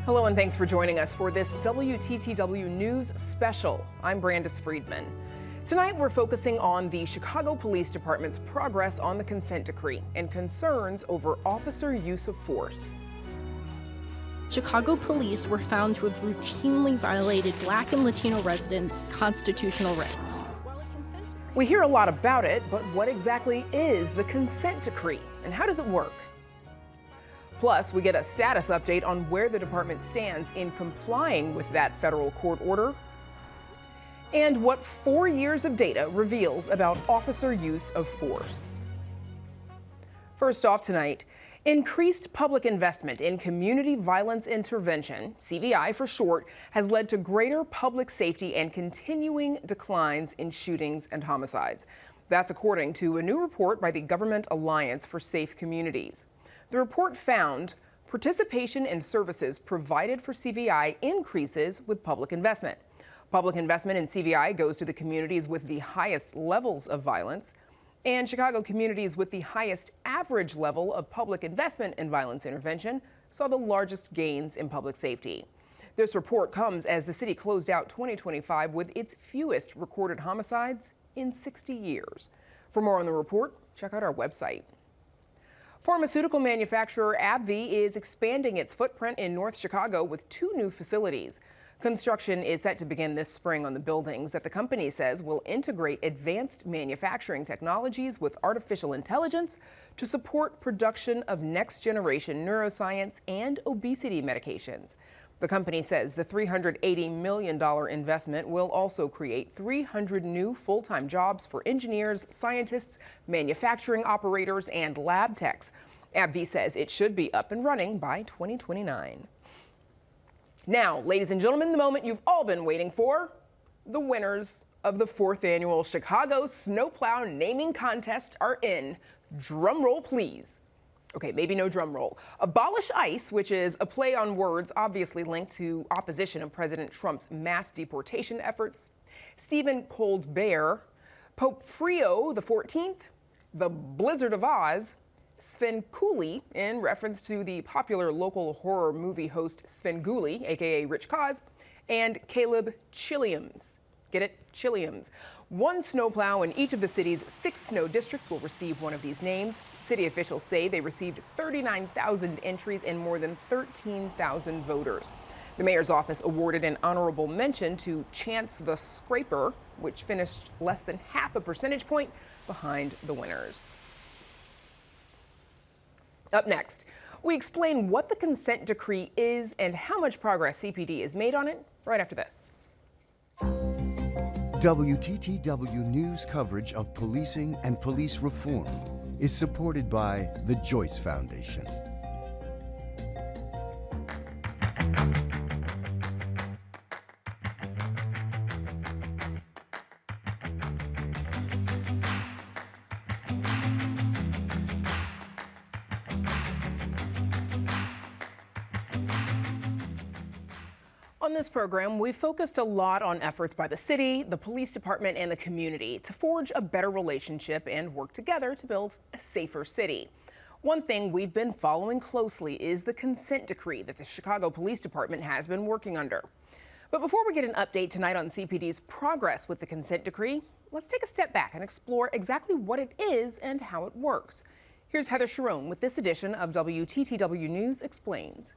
Hello and thanks for joining us for this WTTW News Special. I'm Brandis Friedman. Tonight we're focusing on the Chicago Police Department's progress on the consent decree and concerns over officer use of force. Chicago police were found to have routinely violated Black and Latino residents' constitutional rights. We hear a lot about it, but what exactly is the consent decree and how does it work? Plus, we get a status update on where the department stands in complying with that federal court order and what 4 years of data reveals about officer use of force. First off tonight, increased public investment in community violence intervention, CVI for short, has led to greater public safety and continuing declines in shootings and homicides. That's according to a new report by the Government Alliance for Safe Communities. The report found participation in services provided for CVI increases with public investment. Public investment in CVI goes to the communities with the highest levels of violence, and Chicago communities with the highest average level of public investment in violence intervention saw the largest gains in public safety. This report comes as the city closed out 2025 with its fewest recorded homicides in 60 years. For more on the report, check out our website. Pharmaceutical manufacturer AbbVie is expanding its footprint in North Chicago with 2 new facilities. Construction is set to begin this spring on the buildings that the company says will integrate advanced manufacturing technologies with artificial intelligence to support production of next-generation neuroscience and obesity medications. The company says the $380 million investment will also create 300 new full-time jobs for engineers, scientists, manufacturing operators, and lab techs. AbbVie says it should be up and running by 2029. Now, ladies and gentlemen, the moment you've all been waiting for, the winners of the 4th annual Chicago Snowplow naming contest are in. Drum roll, please. Okay, maybe no drum roll. Abolish ICE, which is a play on words obviously linked to opposition of President Trump's mass deportation efforts. Stephen Colbert, Pope Frio XIV, The Blizzard of Oz, Svengoolie, in reference to the popular local horror movie host Svengoolie, aka Rich Cause, and Caleb Chilliams. Get it? Chilliams. 1 snowplow in each of the city's 6 snow districts will receive one of these names. City officials say they received 39,000 entries and more than 13,000 voters. The mayor's office awarded an honorable mention to Chance the Scraper, which finished less than half a percentage point behind the winners. Up next, we explain what the consent decree is and how much progress CPD has made on it right after this. WTTW News coverage of policing and police reform is supported by the Joyce Foundation. On this program, we focused a lot on efforts by the city, the police department, and the community to forge a better relationship and work together to build a safer city. One thing we've been following closely is the consent decree that the Chicago Police Department has been working under. But before we get an update tonight on CPD's progress with the consent decree, let's take a step back and explore exactly what it is and how it works. Here's Heather Sharon with this edition of WTTW News Explains.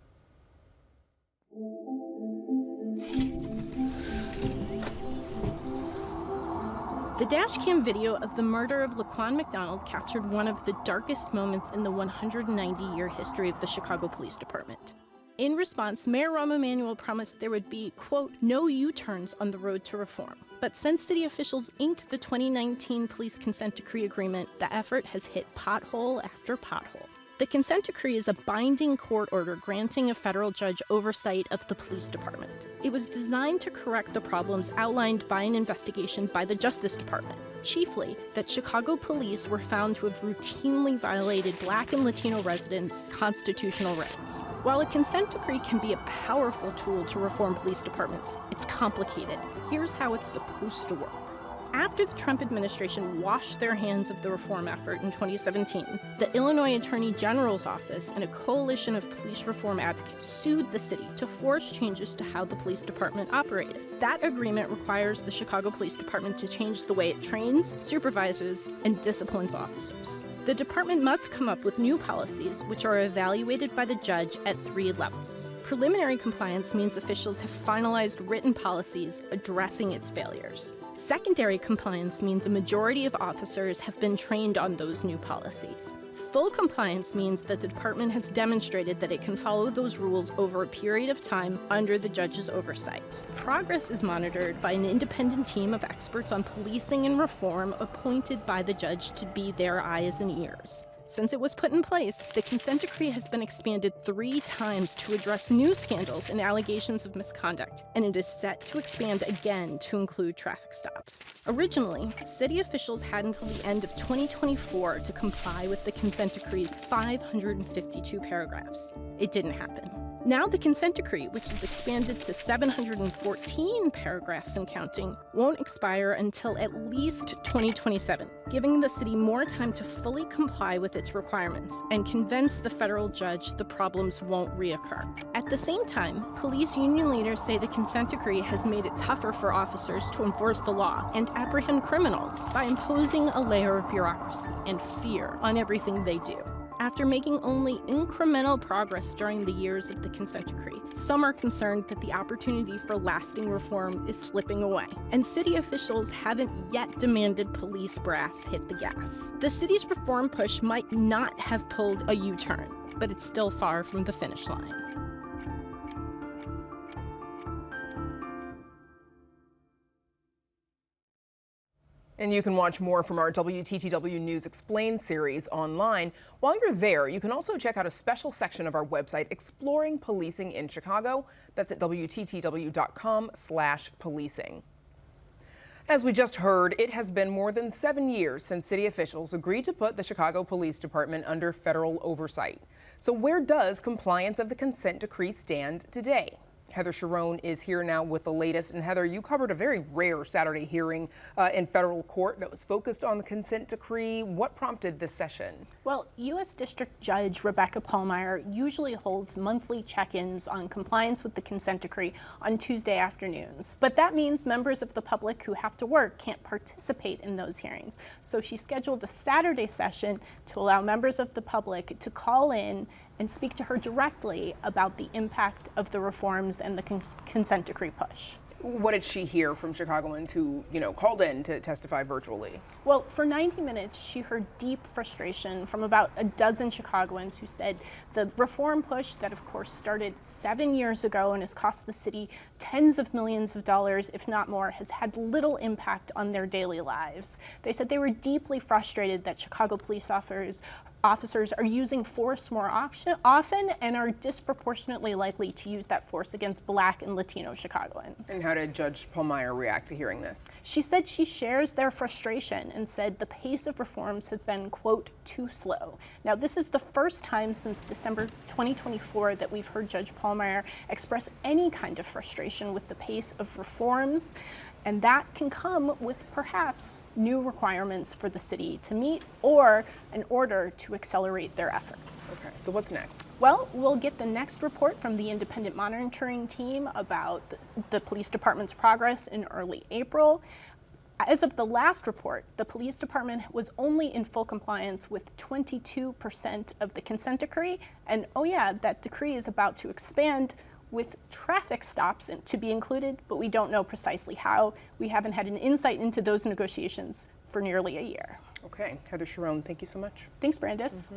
The dashcam video of the murder of Laquan McDonald captured one of the darkest moments in the 190-year history of the Chicago Police Department. In response, Mayor Rahm Emanuel promised there would be, quote, no U-turns on the road to reform. But since city officials inked the 2019 police consent decree agreement, the effort has hit pothole after pothole. The consent decree is a binding court order granting a federal judge oversight of the police department. It was designed to correct the problems outlined by an investigation by the Justice Department, chiefly that Chicago police were found to have routinely violated Black and Latino residents' constitutional rights. While a consent decree can be a powerful tool to reform police departments, it's complicated. Here's how it's supposed to work. After the Trump administration washed their hands of the reform effort in 2017, the Illinois Attorney General's office and a coalition of police reform advocates sued the city to force changes to how the police department operated. That agreement requires the Chicago Police Department to change the way it trains, supervises, and disciplines officers. The department must come up with new policies, which are evaluated by the judge at 3 levels. Preliminary compliance means officials have finalized written policies addressing its failures. Secondary compliance means a majority of officers have been trained on those new policies. Full compliance means that the department has demonstrated that it can follow those rules over a period of time under the judge's oversight. Progress is monitored by an independent team of experts on policing and reform appointed by the judge to be their eyes and ears. Since it was put in place, the consent decree has been expanded 3 times to address new scandals and allegations of misconduct, and it is set to expand again to include traffic stops. Originally, city officials had until the end of 2024 to comply with the consent decree's 552 paragraphs. It didn't happen. Now the consent decree, which is expanded to 714 paragraphs and counting, won't expire until at least 2027, giving the city more time to fully comply with its requirements and convince the federal judge the problems won't reoccur. At the same time, police union leaders say the consent decree has made it tougher for officers to enforce the law and apprehend criminals by imposing a layer of bureaucracy and fear on everything they do. After making only incremental progress during the years of the consent decree, some are concerned that the opportunity for lasting reform is slipping away, and city officials haven't yet demanded police brass hit the gas. The city's reform push might not have pulled a U-turn, but it's still far from the finish line. And you can watch more from our WTTW News Explains series online. While you're there, you can also check out a special section of our website exploring policing in Chicago. That's at WTTW.com/policing. As we just heard, it has been more than 7 years since city officials agreed to put the Chicago Police Department under federal oversight. So where does compliance of the consent decree stand today? Heather Sharon is here now with the latest. And Heather, you covered a very rare Saturday hearing in federal court that was focused on the consent decree. What prompted this session? Well, U.S. District Judge Rebecca Pallmeyer usually holds monthly check-ins on compliance with the consent decree on Tuesday afternoons. But that means members of the public who have to work can't participate in those hearings. So she scheduled a Saturday session to allow members of the public to call in and speak to her directly about the impact of the reforms and the consent decree push. What did she hear from Chicagoans who, called in to testify virtually? Well, for 90 minutes, she heard deep frustration from about a dozen Chicagoans who said the reform push that, of course, started 7 years ago and has cost the city tens of millions of dollars, if not more, has had little impact on their daily lives. They said they were deeply frustrated that Chicago police officers are using force more often and are disproportionately likely to use that force against Black and Latino Chicagoans. And how did Judge Pallmeyer react to hearing this? She said she shares their frustration and said the pace of reforms has been, quote, too slow. Now, this is the first time since December 2024 that we've heard Judge Pallmeyer express any kind of frustration with the pace of reforms. And that can come with perhaps new requirements for the city to meet or in order to accelerate their efforts. Okay, so what's next? Well, we'll get the next report from the independent monitoring team about the police department's progress in early April. As of the last report, the police department was only in full compliance with 22% of the consent decree. And oh yeah, that decree is about to expand with traffic stops to be included, but we don't know precisely how. We haven't had an insight into those negotiations for nearly a year. Okay, Heather Sharon, thank you so much. Thanks, Brandis.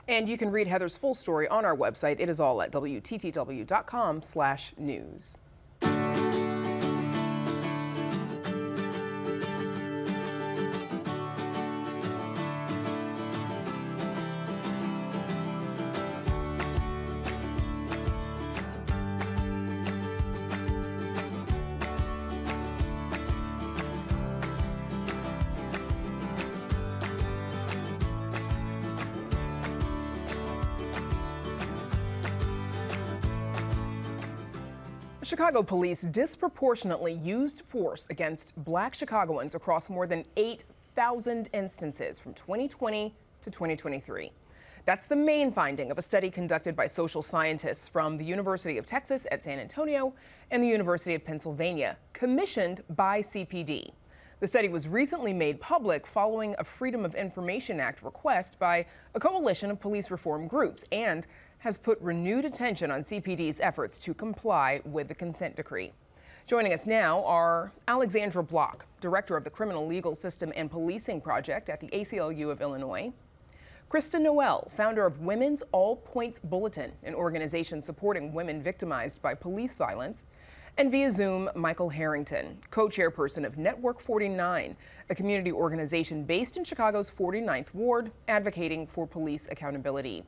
And you can read Heather's full story on our website. It is all at WTTW.com/news. Chicago police disproportionately used force against Black Chicagoans across more than 8,000 instances from 2020 to 2023. That's the main finding of a study conducted by social scientists from the University of Texas at San Antonio and the University of Pennsylvania, commissioned by CPD. The study was recently made public following a Freedom of Information Act request by a coalition of police reform groups and has put renewed attention on CPD's efforts to comply with the consent decree. Joining us now are Alexandra Block, Director of the Criminal Legal System and Policing Project at the ACLU of Illinois, Krista Noel, founder of Women's All Points Bulletin, an organization supporting women victimized by police violence, and via Zoom, Michael Harrington, co-chairperson of Network 49, a community organization based in Chicago's 49th Ward, advocating for police accountability.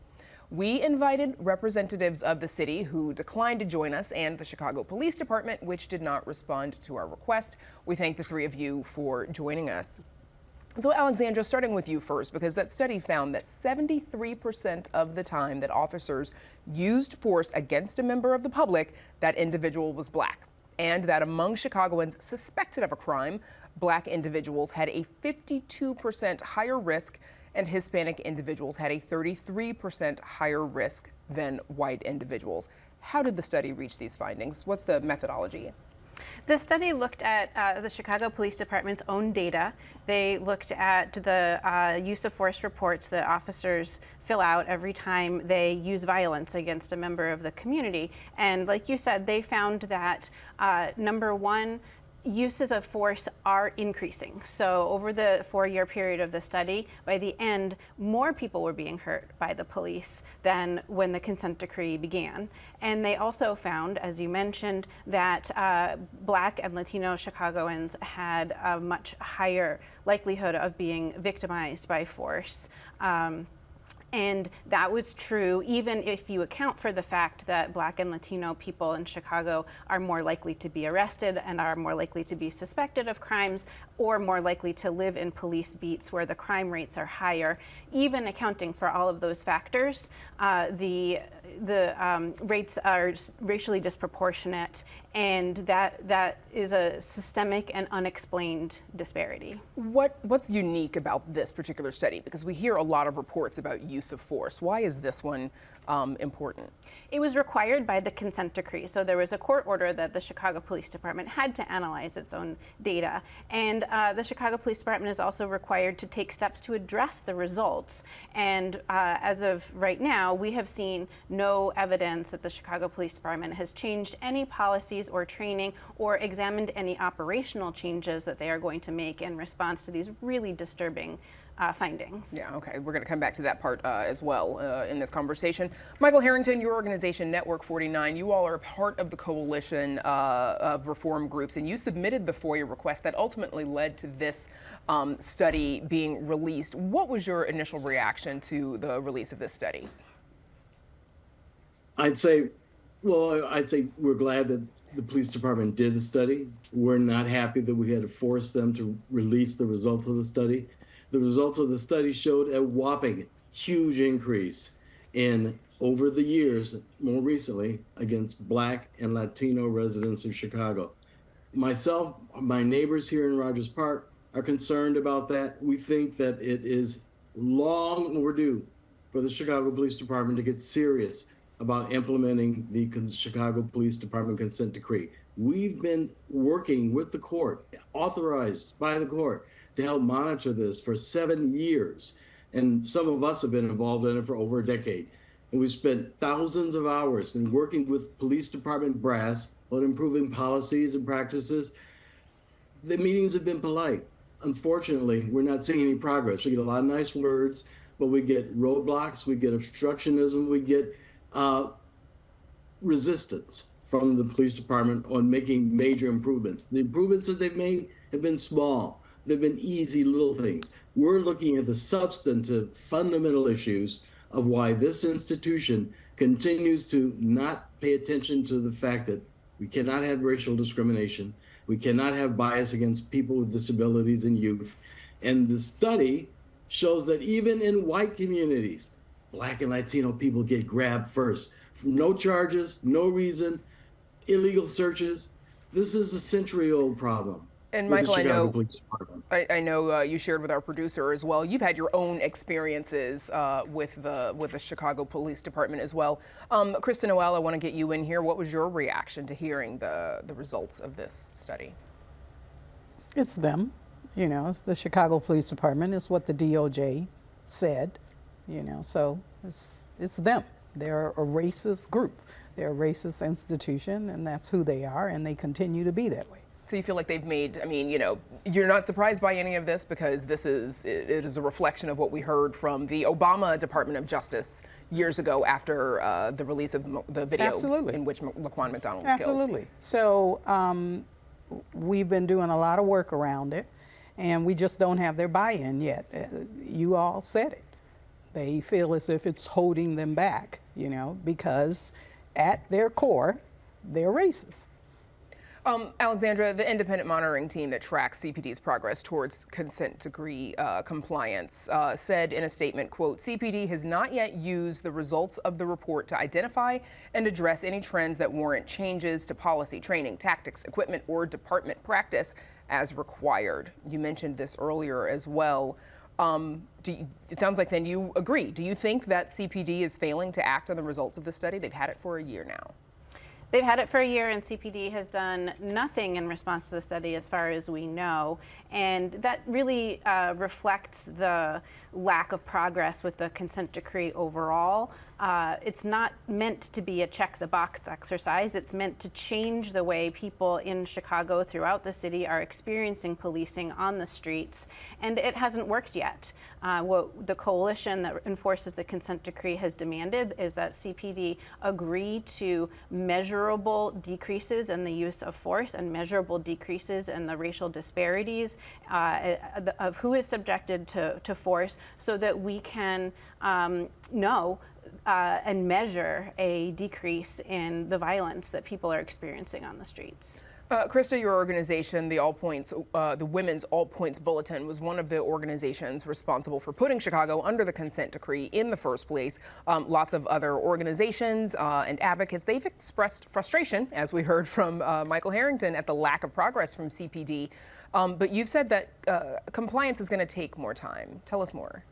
We invited representatives of the city who declined to join us and the Chicago Police Department, which did not respond to our request. We thank the three of you for joining us. So Alexandra, starting with you first, because that study found that 73% of the time that officers used force against a member of the public, that individual was Black. And that among Chicagoans suspected of a crime, Black individuals had a 52% higher risk and Hispanic individuals had a 33% higher risk than white individuals. How did the study reach these findings? What's the methodology? The study looked at the Chicago Police Department's own data. They looked at the use of force reports that officers fill out every time they use violence against a member of the community. And like you said, they found that number one, uses of force are increasing. So over the 4-year period of the study, by the end, more people were being hurt by the police than when the consent decree began. And they also found, as you mentioned, that Black and Latino Chicagoans had a much higher likelihood of being victimized by force. And that was true even if you account for the fact that Black and Latino people in Chicago are more likely to be arrested and are more likely to be suspected of crimes or more likely to live in police beats where the crime rates are higher. Even accounting for all of those factors, the rates are racially disproportionate, and that is a systemic and unexplained disparity. What's unique about this particular study? Because we hear a lot of reports about use of force. Why is this one important? It was required by the consent decree. So there was a court order that the Chicago Police Department had to analyze its own data. And the Chicago Police Department is also required to take steps to address the results. And as of right now, we have seen no evidence that the Chicago Police Department has changed any policies or training or examined any operational changes that they are going to make in response to these really disturbing findings. Yeah, okay. We're going to come back to that part as well in this conversation. Michael Harrington, your organization, Network 49, you all are a part of the coalition of reform groups, and you submitted the FOIA request that ultimately led to this study being released. What was your initial reaction to the release of this study? I'd say we're glad that the police department did the study. We're not happy that we had to force them to release the results of the study. The results of the study showed a whopping huge increase in, over the years, more recently, against Black and Latino residents of Chicago. Myself, my neighbors here in Rogers Park are concerned about that. We think that it is long overdue for the Chicago Police Department to get serious about implementing the Chicago Police Department consent decree. We've been working with the court, authorized by the court, to help monitor this for 7 years. And some of us have been involved in it for over a decade. And we've spent thousands of hours in working with police department brass on improving policies and practices. The meetings have been polite. Unfortunately, we're not seeing any progress. We get a lot of nice words, but we get roadblocks, we get obstructionism, we get resistance from the police department on making major improvements. The improvements that they've made have been small. They've been easy little things. We're looking at the substantive, fundamental issues of why this institution continues to not pay attention to the fact that we cannot have racial discrimination. We cannot have bias against people with disabilities and youth. And the study shows that even in white communities, Black and Latino people get grabbed first. No charges, no reason. illegal searches. This is a century-old problem. And With the Michael, Chicago Police Department. I know you shared with our producer as well. You've had your own experiences with the Chicago Police Department as well. Kristen Noel, I want to get you in here. What was your reaction to hearing the results of this study? It's them, you know. It's the Chicago Police Department. It's what the DOJ said, you know. So it's them. They're a racist group. They're a racist institution, and that's who they are, and they continue to be that way. So you feel like they've made, I mean, you know, you're not surprised by any of this because it is a reflection of what we heard from the Obama Department of Justice years ago after the release of the video Absolutely. in which Laquan McDonald was killed. Absolutely. So we've been doing a lot of work around it, and we just don't have their buy-in yet. You all said it. They feel as if it's holding them back, you know, because at their core, they're racist. Alexandra, the independent monitoring team that tracks CPD's progress towards consent decree compliance said in a statement, quote, CPD has not yet used the results of the report to identify and address any trends that warrant changes to policy, training, tactics, equipment, or department practice as required. You mentioned this earlier as well. It sounds like then you agree. Do you think that CPD is failing to act on the results of the study? They've had it for a year now. They've had it for a year, and CPD has done nothing in response to the study as far as we know. And that really reflects the lack of progress with the consent decree overall. It's not meant to be a check the box exercise. It's meant to change the way people in Chicago throughout the city are experiencing policing on the streets. And it hasn't worked yet. What the coalition that enforces the consent decree has demanded is that CPD agree to measurable decreases in the use of force and measurable decreases in the racial disparities of who is subjected to force, so that we can know and measure a decrease in the violence that people are experiencing on the streets. Krista, your organization, the Women's All Points Bulletin, was one of the organizations responsible for putting Chicago under the consent decree in the first place. Lots of other organizations and advocates, they've expressed frustration, as we heard from Michael Harrington, at the lack of progress from CPD. But you've said that compliance is going to take more time. Tell us more.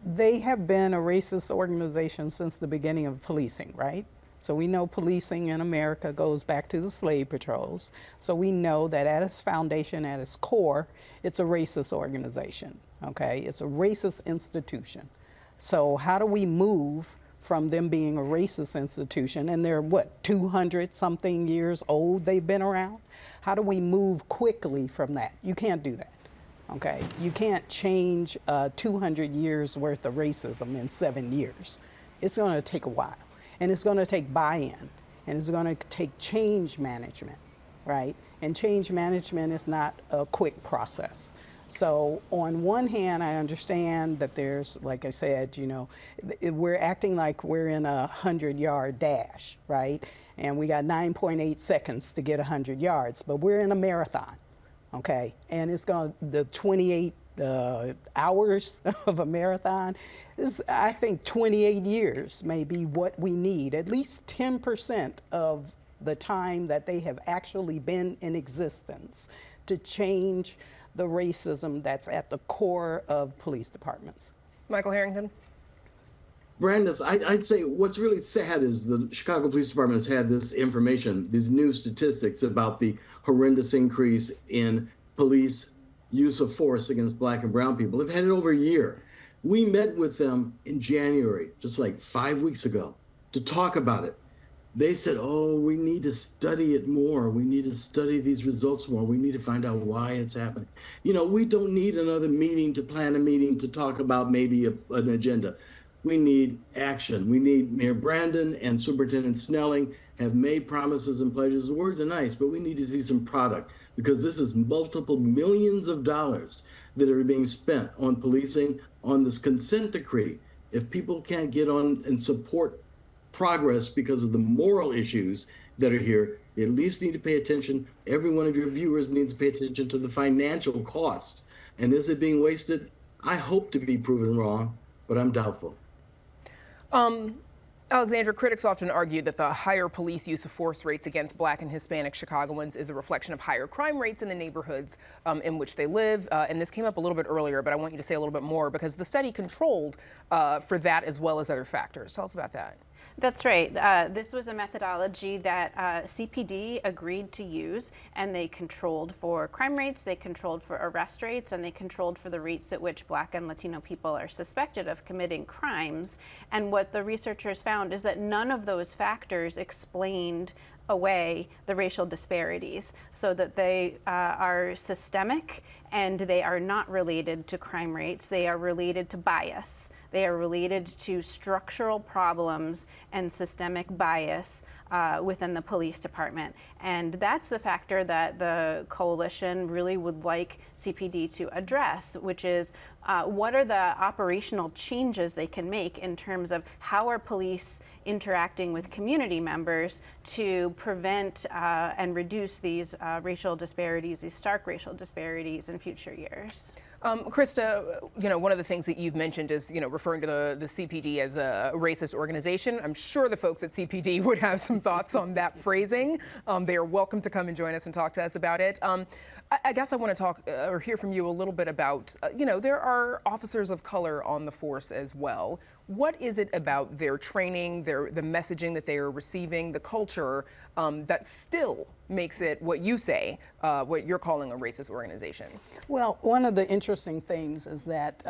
They have been a racist organization since the beginning of policing, right? So we know policing in America goes back to the slave patrols. So we know that at its foundation, at its core, it's a racist organization, okay? It's a racist institution. So how do we move from them being a racist institution, and they're, what, 200 something years old they've been around? How do we move quickly from that? You can't do that. Okay, you can't change 200 years worth of racism in 7 years. It's going to take a while, and it's going to take buy-in, and it's going to take change management, right? And change management is not a quick process. So on one hand, I understand that there's, like I said, you know, we're acting like we're in a 100-yard dash, right? And we got 9.8 seconds to get 100 yards, but we're in a marathon. Okay, and it's going the 28 hours of a marathon is, I think, 28 years may be what we need. At least 10% of the time that they have actually been in existence to change the racism that's at the core of police departments. Michael Harrington. Brandis, I'd say what's really sad is the Chicago Police Department has had this information, these new statistics about the horrendous increase in police use of force against Black and brown people. They've had it over a year. We met with them in January, just like 5 weeks ago, to talk about it. They said, oh, we need to study it more. We need to study these results more. We need to find out why it's happening. You know, we don't need another meeting to plan a meeting to talk about maybe an agenda. We need action. We need Mayor Brandon and Superintendent Snelling have made promises and pledges. The words are nice, but we need to see some product, because this is multiple millions of dollars that are being spent on policing, on this consent decree. If people can't get on and support progress because of the moral issues that are here, you at least need to pay attention. Every one of your viewers needs to pay attention to the financial cost. And is it being wasted? I hope to be proven wrong, but I'm doubtful. Alexandra, critics often argue that the higher police use of force rates against Black and Hispanic Chicagoans is a reflection of higher crime rates in the neighborhoods in which they live. And this came up a little bit earlier, but I want you to say a little bit more because the study controlled for that as well as other factors. Tell us about that. That's right. This was a methodology that CPD agreed to use, and they controlled for crime rates, they controlled for arrest rates, and they controlled for the rates at which Black and Latino people are suspected of committing crimes. And what the researchers found is that none of those factors explained away the racial disparities, so that they are systemic and they are not related to crime rates. They are related to bias. They are related to structural problems and systemic bias within the police department. And that's the factor that the coalition really would like CPD to address, which is what are the operational changes they can make in terms of how are police interacting with community members to prevent and reduce these racial disparities, these stark racial disparities in future years. Krista, one of the things that you've mentioned is, referring to the CPD as a racist organization. I'm sure the folks at CPD would have some thoughts on that phrasing. They are welcome to come and join us and talk to us about it. I guess I want to talk or hear from you a little bit about, there are officers of color on the force as well. What is it about their training, the messaging that they are receiving, the culture that still makes it what you say, what you're calling a racist organization? Well, one of the interesting things is that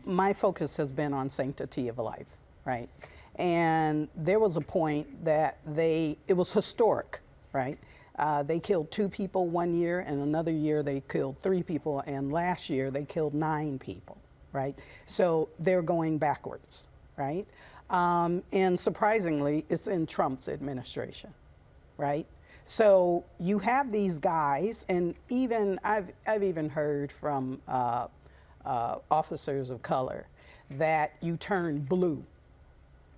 my focus has been on sanctity of life, right? And there was a point that it was historic, right? They killed 2 people one year, and another year they killed 3 people, and last year they killed 9 people, right? So they're going backwards, right? And surprisingly, it's in Trump's administration, right? So you have these guys, and even I've even heard from officers of color that you turn blue.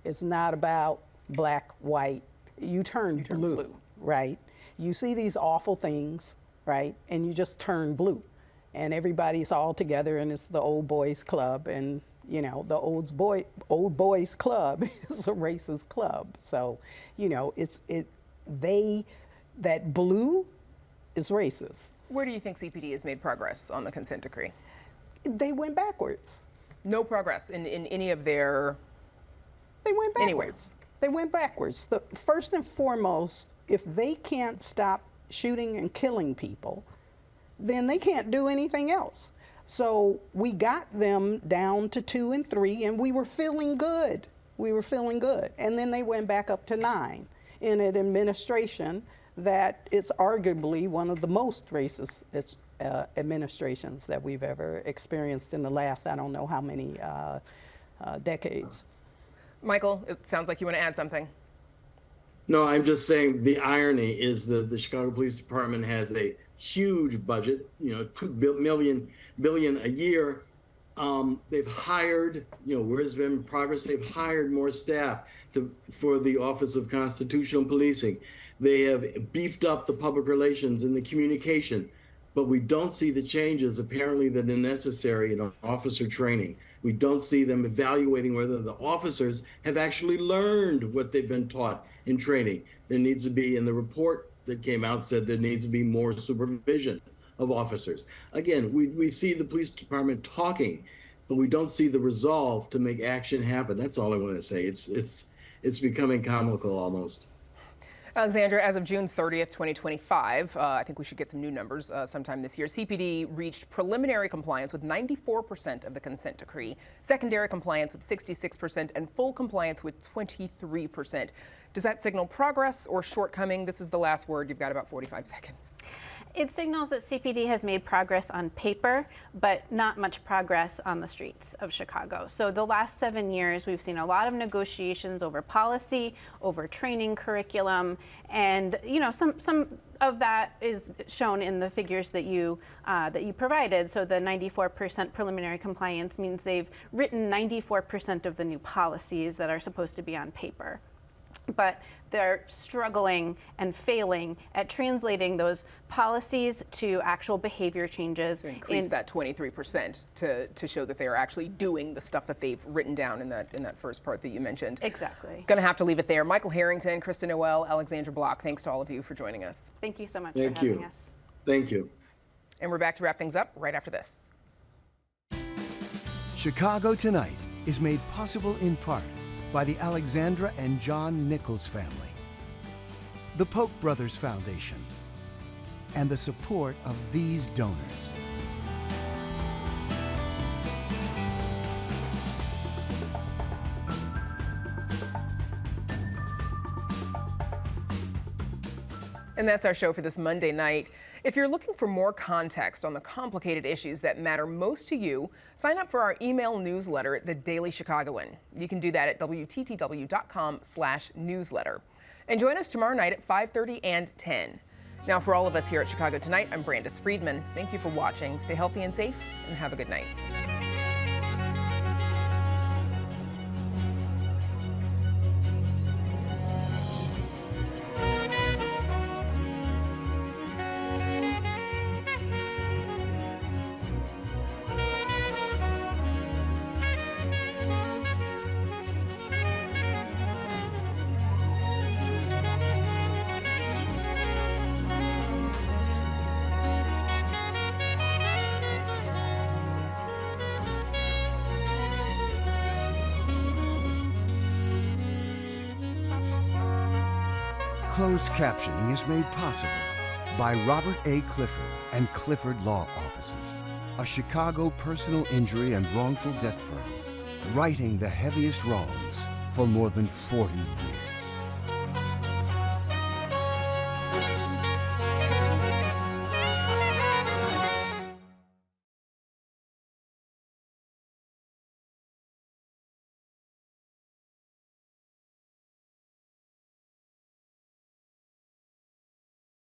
It's not about black, white. You turn blue, right? You see these awful things, right? And you just turn blue. And everybody's all together, and it's the old boys club. And, the old boys club is a racist club. So, that blue is racist. Where do you think CPD has made progress on the consent decree? They went backwards. No progress in any of their... They went backwards. Anywhere. They went backwards. First and foremost, if they can't stop shooting and killing people, then they can't do anything else. So we got them down to 2 and 3, and we were feeling good. We were feeling good. And then they went back up to 9 in an administration that is arguably one of the most racist administrations that we've ever experienced in the last, I don't know how many decades. Michael, it sounds like you want to add something. No, I'm just saying the irony is that the Chicago Police Department has a huge budget, $2 billion a year. They've hired, where has been progress? They've hired more staff for the Office of Constitutional Policing. They have beefed up the public relations and the communication, but we don't see the changes apparently that are necessary in officer training. We don't see them evaluating whether the officers have actually learned what they've been taught in training. There needs to be, in the report that came out, said there needs to be more supervision of officers. Again, we see the police department talking, but we don't see the resolve to make action happen. That's all I want to say. It's becoming comical almost. Alexandra, as of June 30th, 2025, I think we should get some new numbers sometime this year. CPD reached preliminary compliance with 94% of the consent decree, secondary compliance with 66%, and full compliance with 23%. Does that signal progress or shortcoming? This is the last word. You've got about 45 seconds. It signals that CPD has made progress on paper, but not much progress on the streets of Chicago. So the last 7 years, we've seen a lot of negotiations over policy, over training curriculum, and some of that is shown in the figures that you provided. So the 94% preliminary compliance means they've written 94% of the new policies that are supposed to be on paper. but they're struggling and failing at translating those policies to actual behavior changes. To increase that 23% to show that they are actually doing the stuff that they've written down in that first part that you mentioned. Exactly. Going to have to leave it there. Michael Harrington, Krista Noel, Alexandra Block, thanks to all of you for joining us. Thank you so much for having us. Thank you. And we're back to wrap things up right after this. Chicago Tonight is made possible in part by the Alexandra and John Nichols family, the Polk Brothers Foundation, and the support of these donors. And that's our show for this Monday night. If you're looking for more context on the complicated issues that matter most to you, sign up for our email newsletter, The Daily Chicagoan. You can do that at WTTW.com/newsletter. And join us tomorrow night at 5:30 and 10. Now, for all of us here at Chicago Tonight, I'm Brandis Friedman. Thank you for watching. Stay healthy and safe, and have a good night. Closed captioning is made possible by Robert A. Clifford and Clifford Law Offices, a Chicago personal injury and wrongful death firm, righting the heaviest wrongs for more than 40 years.